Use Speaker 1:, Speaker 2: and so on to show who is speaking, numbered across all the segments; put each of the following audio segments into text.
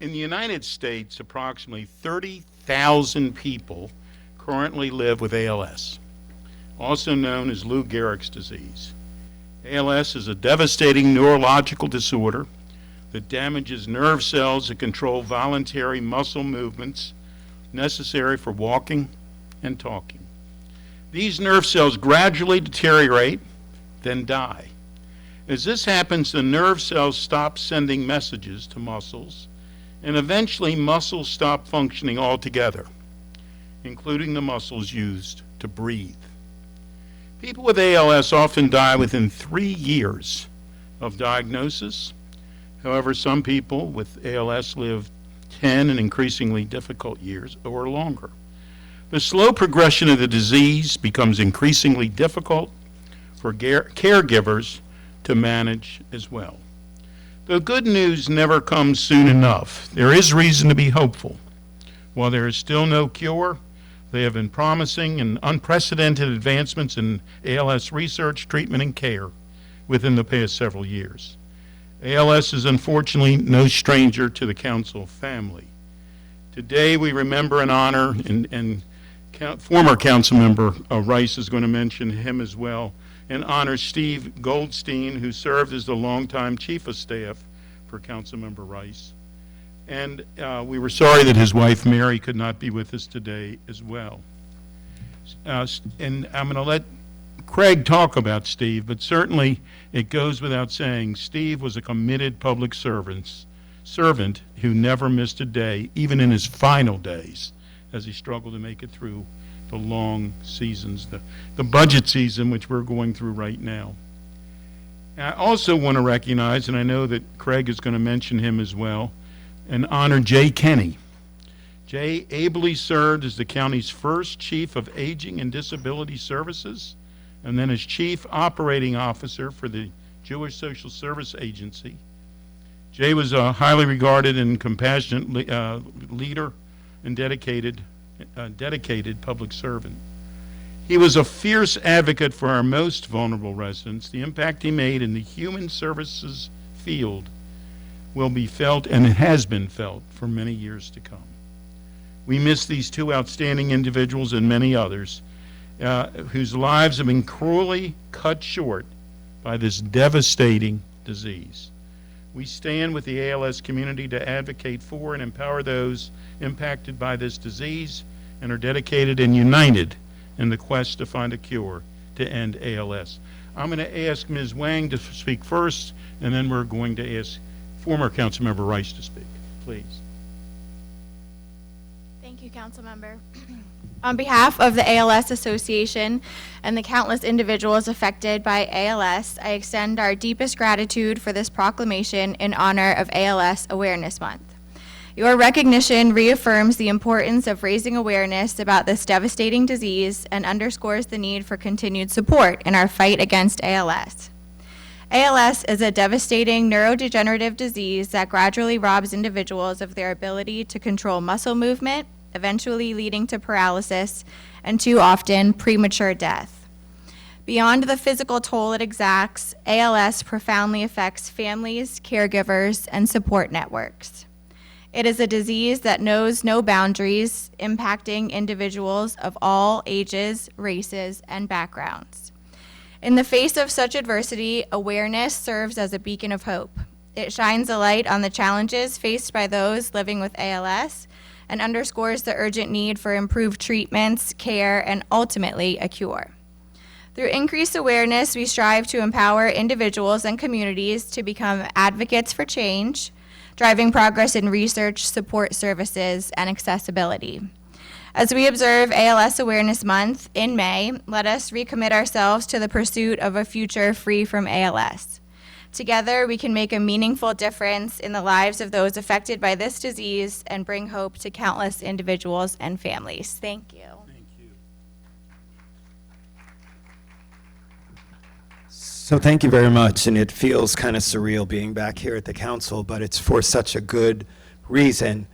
Speaker 1: In the United States, approximately 30,000 people currently live with ALS, also known as Lou Gehrig's disease. ALS is a devastating neurological disorder that damages nerve cells that control voluntary muscle movements necessary for walking and talking. These nerve cells gradually deteriorate, then die. As this happens, the nerve cells stop sending messages to muscles, and eventually muscles stop functioning altogether, including the muscles used to breathe. People with ALS often die within 3 years of diagnosis. However, some people with ALS live 10 and increasingly difficult years or longer. The slow progression of the disease becomes increasingly difficult for caregivers to manage as well. The good news never comes soon enough. There is reason to be hopeful. While there is still no cure, there have been promising and unprecedented advancements in ALS research, treatment, and care within the past several years. ALS is unfortunately no stranger to the Council family. Today we remember and honor, and former Councilmember Rice is going to mention him as well, and honor Steve Goldstein, who served as the longtime Chief of Staff for Councilmember Rice. And we were sorry that his wife Mary could not be with us today as well. And I'm going to let Craig talk about Steve, but certainly it goes without saying, Steve was a committed public servant who never missed a day, even in his final days, as he struggled to make it through the long seasons, the budget season, which we're going through right now. I also want to recognize, and I know that Craig is going to mention him as well, and honor Jay Kenny. Jay ably served as the county's first Chief of Aging and Disability Services, and then as Chief Operating Officer for the Jewish Social Service Agency. Jay was a highly regarded and compassionate leader and dedicated public servant. He was a fierce advocate for our most vulnerable residents. The impact he made in the human services field will be felt, and it has been felt, for many years to come. We miss these two outstanding individuals and many others whose lives have been cruelly cut short by this devastating disease. We stand with the ALS community to advocate for and empower those impacted by this disease and are dedicated and united in the quest to find a cure to end ALS. I'm going to ask Ms. Wang to speak first, and then we're going to ask former Councilmember Rice to speak. Please.
Speaker 2: Thank you, Councilmember. On behalf of the ALS Association and the countless individuals affected by ALS, I extend our deepest gratitude for this proclamation in honor of ALS Awareness Month. Your recognition reaffirms the importance of raising awareness about this devastating disease and underscores the need for continued support in our fight against ALS. ALS is a devastating neurodegenerative disease that gradually robs individuals of their ability to control muscle movement, eventually leading to paralysis and, too often, premature death. Beyond the physical toll it exacts, ALS profoundly affects families, caregivers, and support networks. It is a disease that knows no boundaries, impacting individuals of all ages, races, and backgrounds. In the face of such adversity, awareness serves as a beacon of hope. It shines a light on the challenges faced by those living with ALS and underscores the urgent need for improved treatments, care, and ultimately a cure. Through increased awareness, we strive to empower individuals and communities to become advocates for change, driving progress in research, support services, and accessibility. As we observe ALS Awareness Month in May, let us recommit ourselves to the pursuit of a future free from ALS. Together, we can make a meaningful difference in the lives of those affected by this disease and bring hope to countless individuals and families. Thank you.
Speaker 1: Thank you.
Speaker 3: So thank you very much, and it feels kind of surreal being back here at the council, but it's for such a good reason.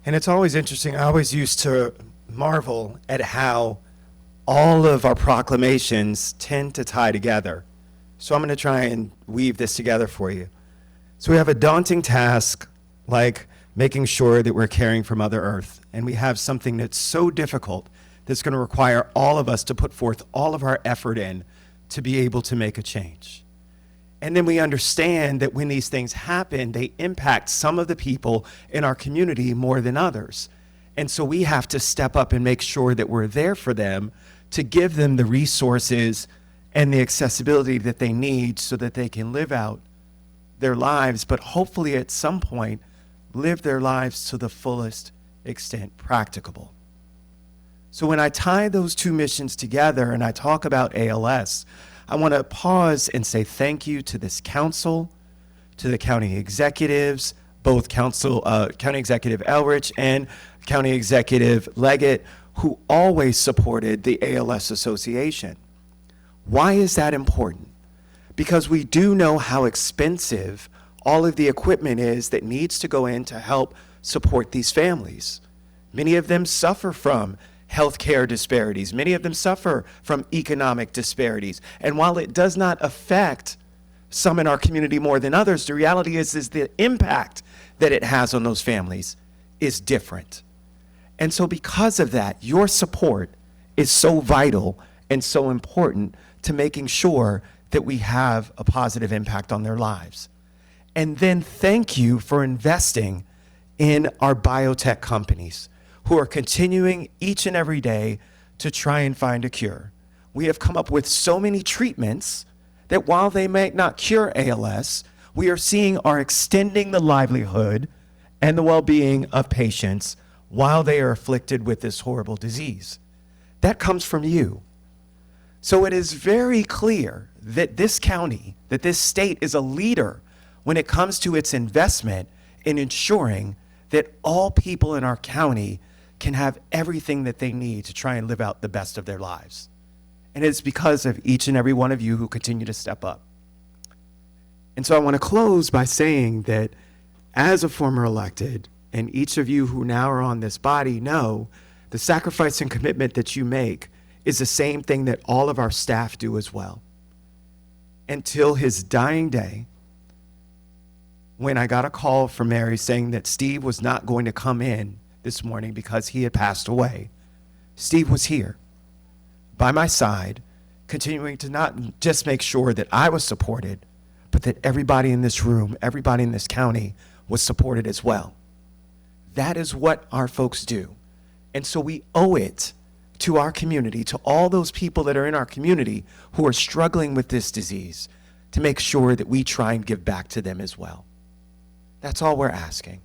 Speaker 3: And it's always interesting. I always used to marvel at how all of our proclamations tend to tie together. So I'm going to try and weave this together for you. So we have a daunting task like making sure that we're caring for Mother Earth, and we have something that's so difficult that's going to require all of us to put forth all of our effort in to be able to make a change. And then we understand that when these things happen, they impact some of the people in our community more than others. And so we have to step up and make sure that we're there for them to give them the resources and the accessibility that they need so that they can live out their lives, but hopefully at some point live their lives to the fullest extent practicable. So when I tie those two missions together and I talk about ALS, I want to pause and say thank you to this council, to the county executives, both County Executive Elrich and County Executive Leggett, who always supported the ALS Association. Why is that important? Because we do know how expensive all of the equipment is that needs to go in to help support these families. Many of them suffer from healthcare disparities. Many of them suffer from economic disparities. And while it does not affect some in our community more than others, the reality is the impact that it has on those families is different. And so because of that, your support is so vital and so important to making sure that we have a positive impact on their lives. And then thank you for investing in our biotech companies who are continuing each and every day to try and find a cure. We have come up with so many treatments that while they may not cure ALS, we are seeing are extending the livelihood and the well-being of patients while they are afflicted with this horrible disease. That comes from you. So it is very clear that this county, that this state is a leader when it comes to its investment in ensuring that all people in our county can have everything that they need to try and live out the best of their lives. And it's because of each and every one of you who continue to step up. And so I want to close by saying that as a former elected, and each of you who now are on this body know the sacrifice and commitment that you make is the same thing that all of our staff do as well. Until his dying day, when I got a call from Mary saying that Steve was not going to come in this morning because he had passed away, Steve was here by my side, continuing to not just make sure that I was supported, but that everybody in this room, everybody in this county was supported as well. That is what our folks do. And so we owe it to our community, to all those people that are in our community who are struggling with this disease, to make sure that we try and give back to them as well. That's all we're asking.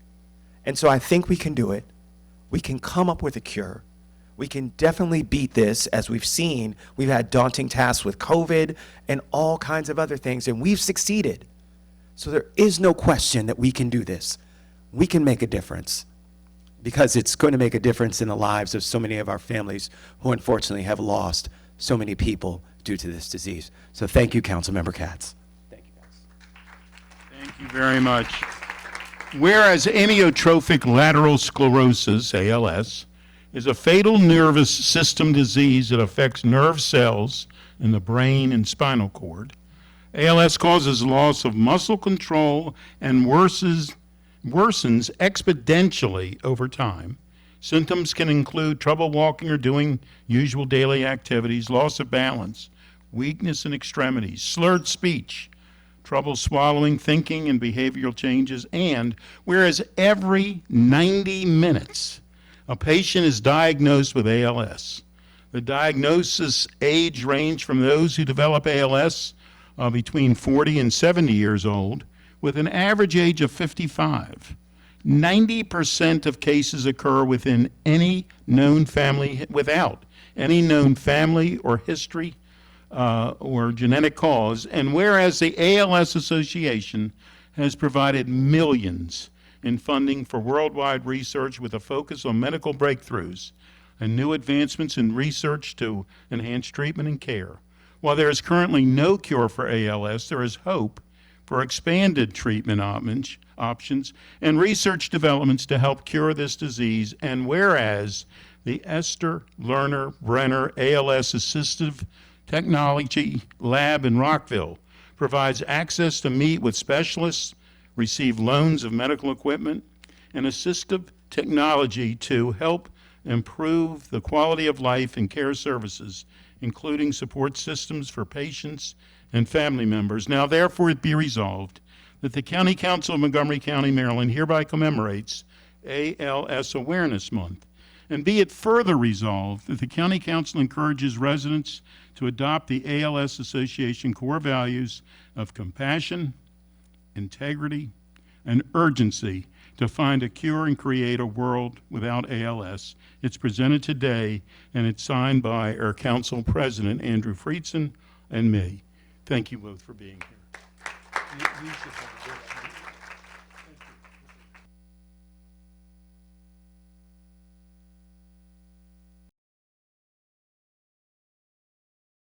Speaker 3: And so I think we can do it. We can come up with a cure. We can definitely beat this. As we've seen, we've had daunting tasks with COVID and all kinds of other things, and we've succeeded. So there is no question that we can do this. We can make a difference, because it's going to make a difference in the lives of so many of our families who unfortunately have lost so many people due to this disease. So thank you, Councilmember Katz. Thank you, guys.
Speaker 1: Thank you very much. Whereas amyotrophic lateral sclerosis, ALS, is a fatal nervous system disease that affects nerve cells in the brain and spinal cord, ALS causes loss of muscle control and worsens exponentially over time. Symptoms can include trouble walking or doing usual daily activities, loss of balance, weakness in extremities, slurred speech, trouble swallowing, thinking, and behavioral changes. And whereas every 90 minutes a patient is diagnosed with ALS, the diagnosis age range from those who develop ALS between 40 and 70 years old, with an average age of 55. 90% of cases occur within any known family, without any known family or history or genetic cause. And whereas the ALS Association has provided millions in funding for worldwide research with a focus on medical breakthroughs and new advancements in research to enhance treatment and care. While there is currently no cure for ALS, there is hope for expanded treatment options and research developments to help cure this disease. And whereas the Esther Lerner Brenner ALS Assistive Technology Lab in Rockville provides access to meet with specialists, receive loans of medical equipment, and assistive technology to help improve the quality of life and care services, including support systems for patients and family members. Now, therefore, it be resolved that the County Council of Montgomery County, Maryland hereby commemorates ALS Awareness Month. And be it further resolved that the County Council encourages residents to adopt the ALS Association core values of compassion, integrity, and urgency to find a cure and create a world without ALS. It's presented today, and it's signed by our Council President, Andrew Friedson, and me. Thank you both for being here.